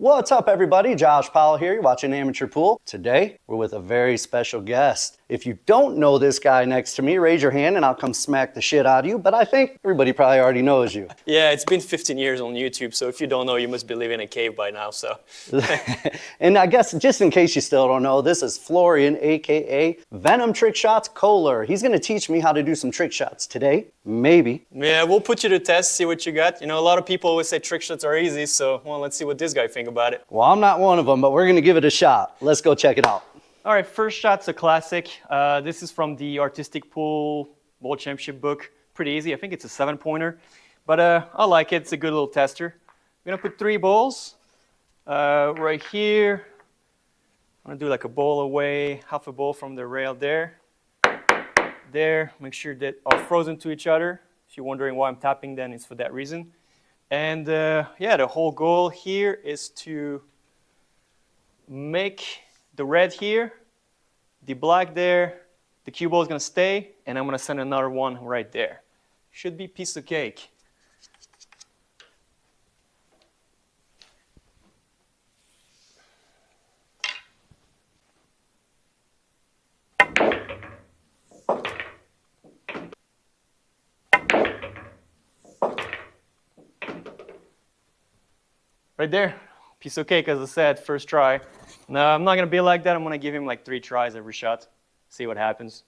What's up, everybody? Josh Powell here. You're watching Amateur Pool. Today, we're with a very special guest. If you don't know this guy next to me, raise your hand and I'll come smack the shit out of you, but I think everybody probably already knows you. Yeah, it's been 15 years on YouTube, so if you don't know, you must be living in a cave by now, so. And I guess, just in case you still don't know, this is Florian, aka Venom TRICKSHOTS Kholer. He's gonna teach me how to do some trick shots today, maybe. Yeah, we'll put you to test, see what you got. You know, a lot of people always say trick shots are easy, so, well, let's see what this guy thinks about it. Well, I'm not one of them, but we're gonna give it a shot. Let's go check it out. All right, first shot's a classic. This is from the Artistic Pool World Championship book. Pretty easy. I think it's a 7-pointer, but I like it. It's a good little tester. I'm gonna put 3 balls right here. I'm gonna do like a ball away, half a ball from the rail there. There. Make sure that are frozen to each other. If you're wondering why I'm tapping, then it's for that reason. And yeah, the whole goal here is to make the red here, the black there, the cue ball is going to stay, and I'm going to send another one right there. Should be piece of cake. Right there, piece of cake, as I said, first try. No, I'm not going to be like that. I'm going to give him like 3 tries every shot, see what happens.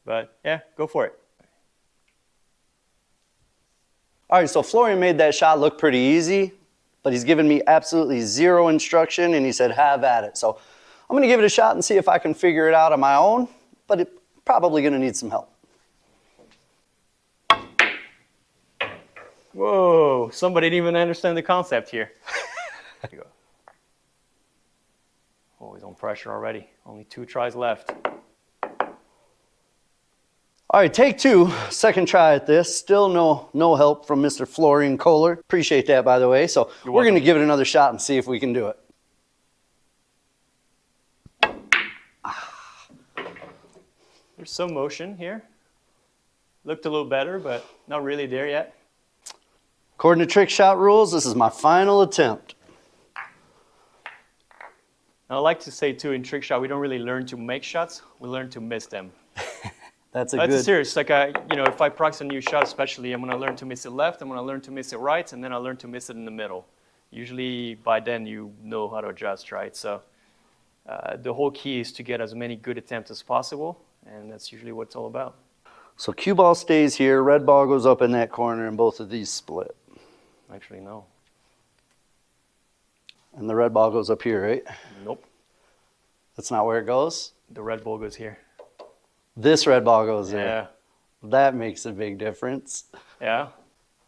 But yeah, go for it. All right, so Florian made that shot look pretty easy, but he's given me absolutely zero instruction, and he said, have at it. So I'm going to give it a shot and see if I can figure it out on my own, but it's probably going to need some help. Whoa, somebody didn't even understand the concept here. There you go. Oh, he's on pressure already. Only 2 tries left. All right, take 2, second try at this. Still no help from Mr. Florian Kholer. Appreciate that, by the way. So we're going to give it another shot and see if we can do it. There's some motion here. Looked a little better, but not really there yet. According to trick shot rules, this is my final attempt. Now, I like to say, too, in trick shot, we don't really learn to make shots. We learn to miss them. That's serious. Like, you know, if I practice a new shot, especially, I'm going to learn to miss it left, I'm going to learn to miss it right, and then I learn to miss it in the middle. Usually, by then, you know how to adjust, right? So the whole key is to get as many good attempts as possible, and that's usually what it's all about. So cue ball stays here, red ball goes up in that corner, and both of these split. Actually, no. And the red ball goes up here, right? Nope. That's not where it goes? The red ball goes here. This red ball goes there. Yeah. That makes a big difference. Yeah.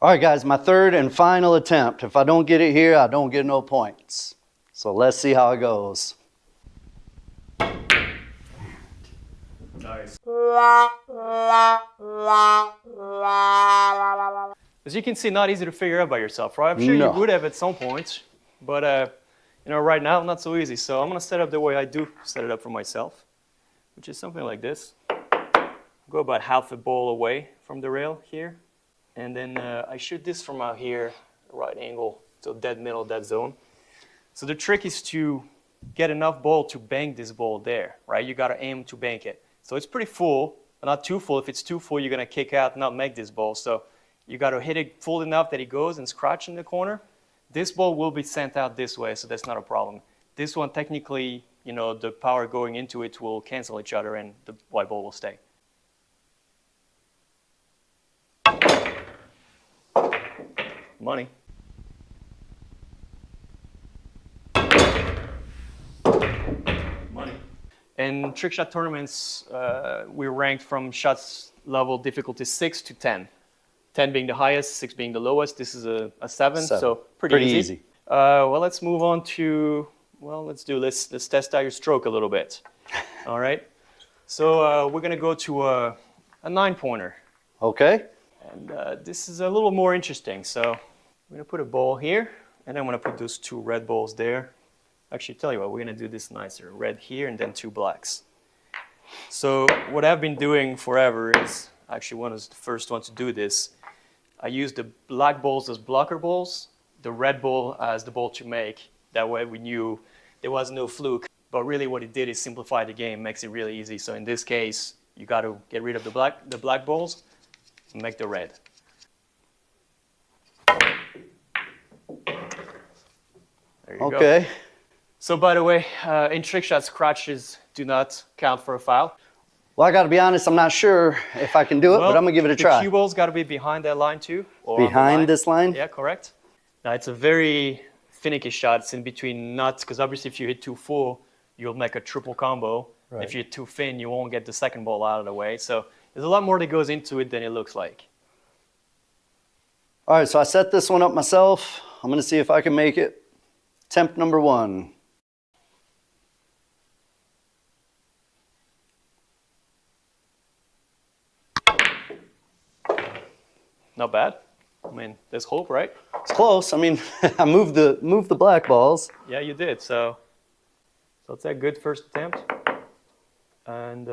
All right, guys, my third and final attempt. If I don't get it here, I don't get no points. So let's see how it goes. Nice. As you can see, not easy to figure out by yourself, right? I'm sure you would have at some point, but you know, right now, not so easy. So I'm going to set up the way I do set it up for myself, which is something like this. Go about half a ball away from the rail here, and then I shoot this from out here, right angle, so dead middle, dead zone. So the trick is to get enough ball to bank this ball there, right? You got to aim to bank it. So it's pretty full, but not too full. If it's too full, you're going to kick out, not make this ball. So you got to hit it full enough that it goes and scratch in the corner. This ball will be sent out this way, so that's not a problem. This one, technically, you know, the power going into it will cancel each other and the white ball will stay. Money. Money. In trick shot tournaments, we're ranked from shots level difficulty 6 to 10. 10 being the highest, 6 being the lowest. This is a 7, so pretty easy. Well, let's move on to, well, let's test out your stroke a little bit. All right. So we're going to go to a 9-pointer. Okay. And this is a little more interesting. So I'm going to put a ball here, and I'm going to put those 2 red balls there. Actually, tell you what, we're going to do this nicer. Red here, and then 2 blacks. So what I've been doing forever is, actually one of the first ones to do this, I use the black balls as blocker balls, the red ball as the ball to make. That way we knew there was no fluke. But really what it did is simplify the game, makes it really easy. So in this case, you got to get rid of the black balls and make the red. There you go. Okay. So by the way, in trick shots, scratches do not count for a foul. Well, I got to be honest, I'm not sure if I can do it, but I'm going to give it a try. The cue ball's got to be behind that line too. Or behind this line? Yeah, correct. Now it's a very finicky shot. It's in between nuts, because obviously if you hit too full, you'll make a triple combo. Right. If you hit too thin, you won't get the second ball out of the way. So there's a lot more that goes into it than it looks like. All right, so I set this one up myself. I'm going to see if I can make it. Attempt number 1. Not bad. I mean, there's hope, right? It's close. I mean, I moved the black balls. Yeah, you did. So it's a good first attempt, and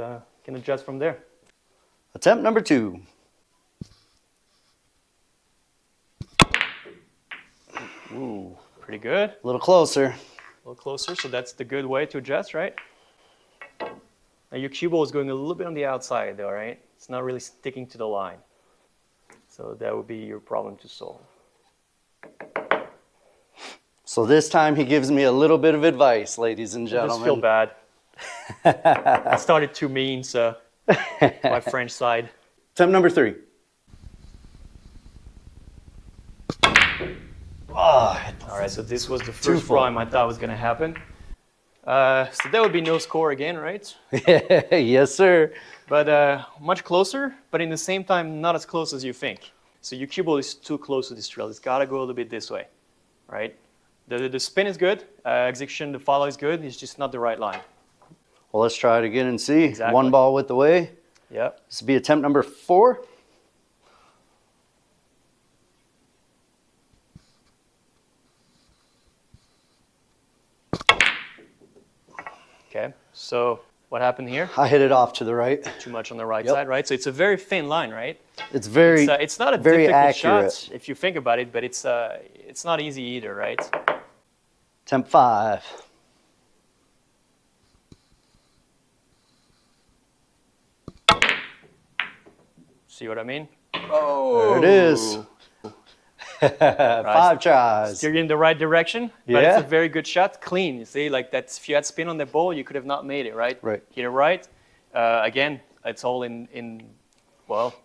can adjust from there. Attempt number 2. Ooh, pretty good. A little closer. A little closer. So that's the good way to adjust, right? Now your cue ball is going a little bit on the outside, though, right? It's not really sticking to the line. So that would be your problem to solve. So this time he gives me a little bit of advice, ladies and I gentlemen. just feel bad. I started too mean, so my French side. Attempt number 3. Oh, all right, so this was the first rhyme I thought was going to happen. So that would be no score again, right? Yes, sir. But much closer, but in the same time, not as close as you think. So your cue ball is too close to this trail. It's got to go a little bit this way, right? The spin is good. Execution, the follow is good. It's just not the right line. Well, let's try it again and see. Exactly. 1 ball width away. Yep. This will be attempt number 4. Okay, so what happened here? I hit it off to the right. Too much on the right side, right? So it's a very thin line, right? It's very it's not a very difficult accurate shot if you think about it, but it's not easy either, right? Attempt 5. See what I mean? There it is. 5 tries. You're in the right direction, but Yeah. it's a very good shot, clean. You see, like that's if you had spin on the ball, you could have not made it, right? Right. Hit it right. Again, it's all in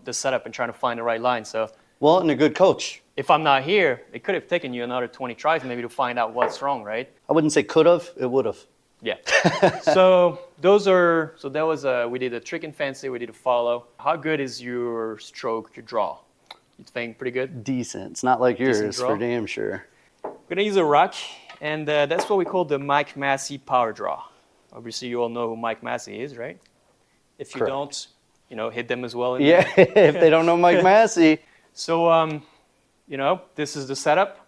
the setup and trying to find the right line. So Well, and a good coach. if I'm not here, it could have taken you another 20 tries maybe to find out what's wrong, right? I wouldn't say could have, it would have. Yeah. So that was we did a trick and fancy, we did a follow. How good is your stroke, your draw? You think pretty good? Decent. It's not like yours, draw. for damn sure. We're gonna use a rock, and that's what we call the Mike Massey power draw. Obviously, you all know who Mike Massey is, right? If you Correct. don't, hit them as well. Yeah, if they don't know Mike Massey. So, this is the setup.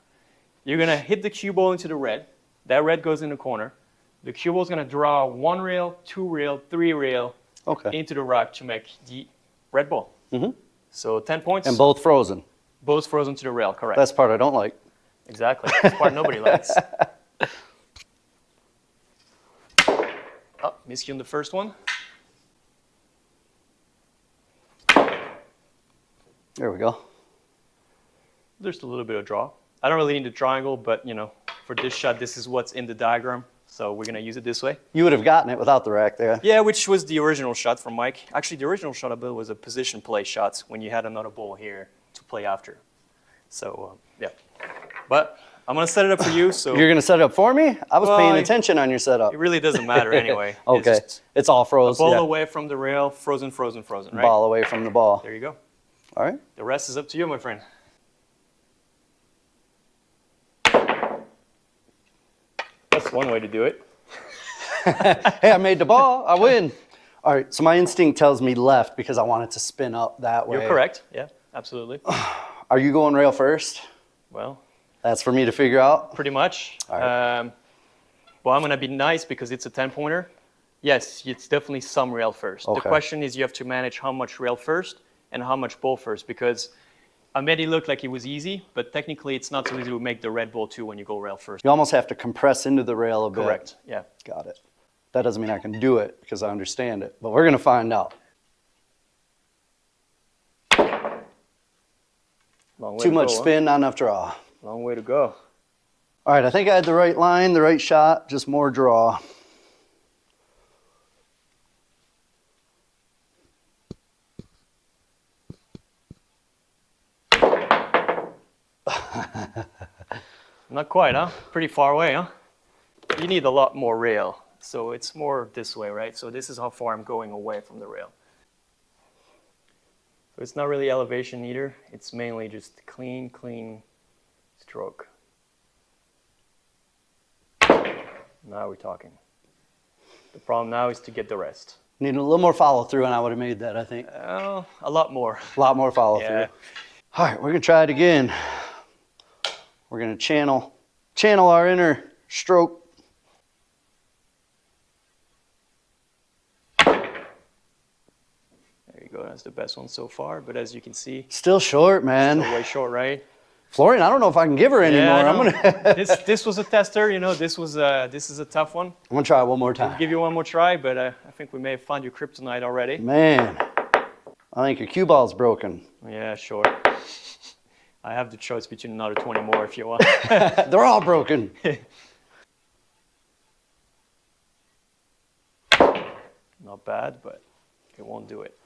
You're gonna hit the cue ball into the red. That red goes in the corner. The cue ball is gonna draw 1 rail, 2 rail, 3 rail into the rock to make the red ball. Mm-hmm. So 10 points. And both frozen. Both frozen to the rail, correct. That's the part I don't like. Exactly. That's the part nobody likes. Oh, missed you on the first one. There we go. There's a little bit of draw. I don't really need the triangle, but for this shot, this is what's in the diagram. So we're gonna use it this way. You would have gotten it without the rack there. Yeah, which was the original shot from Mike. Actually, the original shot I built was a position play shot when you had another ball here to play after. So yeah, but I'm gonna set it up for you. So You're gonna set it up for me? I was Well, paying attention on your setup. it really doesn't matter anyway. Okay, it's all froze. Ball Yeah. away from the rail, frozen, right? Ball away from the ball. There you go. All right. The rest is up to you, my friend. That's one way to do it. Hey, I made the ball. I win. All right, so my instinct tells me left because I want it to spin up that way. You're correct. Yeah, absolutely. Are you going rail first? Well, That's for me to figure out. pretty much. All right. Well, I'm going to be nice because it's a 10-pointer. Yes, it's definitely some rail first. The Okay. question is you have to manage how much rail first and how much ball first, because I made it look like it was easy, but technically it's not so easy to make the Red Bull 2 when you go rail first. You almost have to compress into the rail a bit. Correct, yeah. Got it. That doesn't mean I can do it because I understand it, but we're going to find out. Too much spin, not enough draw. Long way to go. All right, I think I had the right line, the right shot, just more draw. Not quite, huh? Pretty far away, huh? You need a lot more rail. So it's more this way, right? So this is how far I'm going away from the rail. So it's not really elevation either. It's mainly just clean, clean stroke. Now we're talking. The problem now is to get the rest. Need a little more follow through and I would have made that, I think. A lot more. A lot more follow through. Yeah. All right, we're going to try it again. We're going to channel our inner stroke. There you go, that's the best one so far, but as you can see, Still short, man. still way short, right? Florian, I don't know if I can give her anymore. Yeah, I'm gonna this was a tester, you know, this is a tough one. I'm gonna try it one more I'll time. give you one more try, but I think we may have found your kryptonite already. Man, I think your cue ball's broken. Yeah, sure. I have the choice between another 20 more if you want. They're all broken. Not bad, but it won't do it.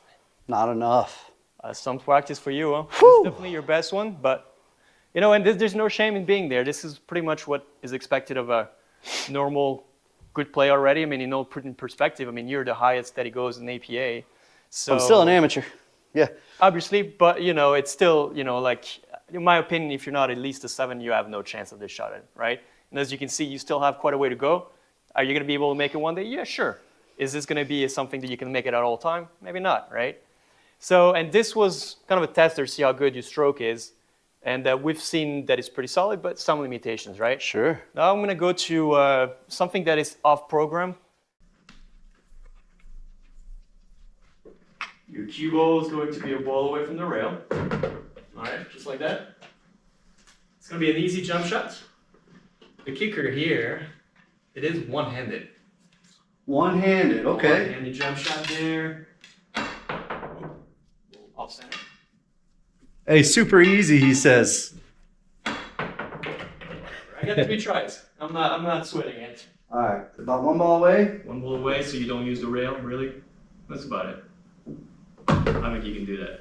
Not enough. Some practice for you, huh? Whew. It's definitely your best one, but you know, and there's no shame in being there. This is pretty much what is expected of a normal good player already. I mean, you know, put in perspective, I mean, you're the highest that he goes in APA. So I'm still an amateur. Yeah. obviously, but you know, it's still, you know, like in my opinion, if you're not at least a 7, you have no chance of this shot at, right? And as you can see, you still have quite a way to go. Are you going to be able to make it one day? Yeah, sure. Is this going to be something that you can make it at all time? Maybe not, right? So, and this was kind of a test to see how good your stroke is. And we've seen that it's pretty solid, but some limitations, right? Sure. Now I'm going to go to something that is off program. Your cue ball is going to be a ball away from the rail. All right, just like that. It's going to be an easy jump shot. The kicker here, it is one-handed. One-handed, okay. One-handed jump shot there. Off center. Hey, super easy, he says. I got 3 tries. I'm not sweating it. All right, about one ball away. One ball away, so you don't use the rail, really. That's about it. I think you can do that.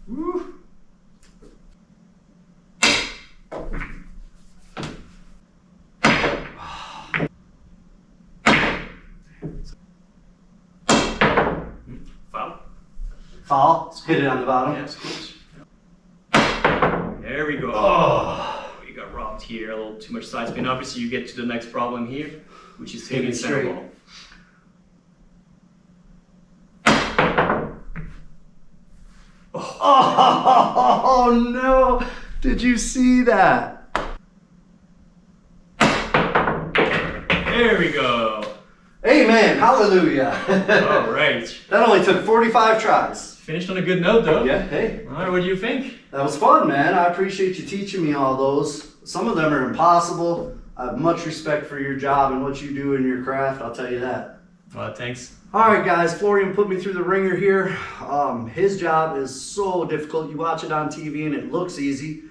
Woo. Foul. Foul. Let's hit it on the bottom. Yeah, it's close. There we go. Oh, you got robbed here. A little too much side spin. Obviously, you get to the next problem here, which is hitting center straight. ball. Oh no! Did you see that? There we go. Amen. Hallelujah. All right. That only took 45 tries. Finished on a good note, though. Yeah, hey. All right, what do you think? That was fun, man. I appreciate you teaching me all those. Some of them are impossible. I have much respect for your job and what you do in your craft, I'll tell you that. Well, thanks. All right, guys, Florian put me through the ringer here. His job is so difficult. You watch it on TV and it looks easy.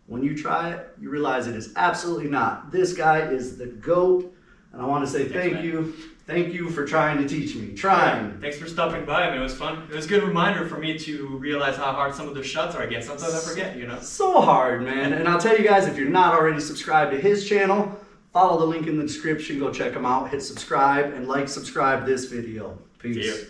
When you try it, you realize it is absolutely not. This guy is the GOAT, and I want to say thank you. Thank you for trying to teach me. Trying. Thanks for stopping by. I mean, it was fun. It was a good reminder for me to realize how hard some of the shots are again. Sometimes I forget, you know. So hard, man. And I'll tell you guys, if you're not already subscribed to his channel, follow the link in the description. Go check him out. Hit subscribe and subscribe this video. Peace. See you.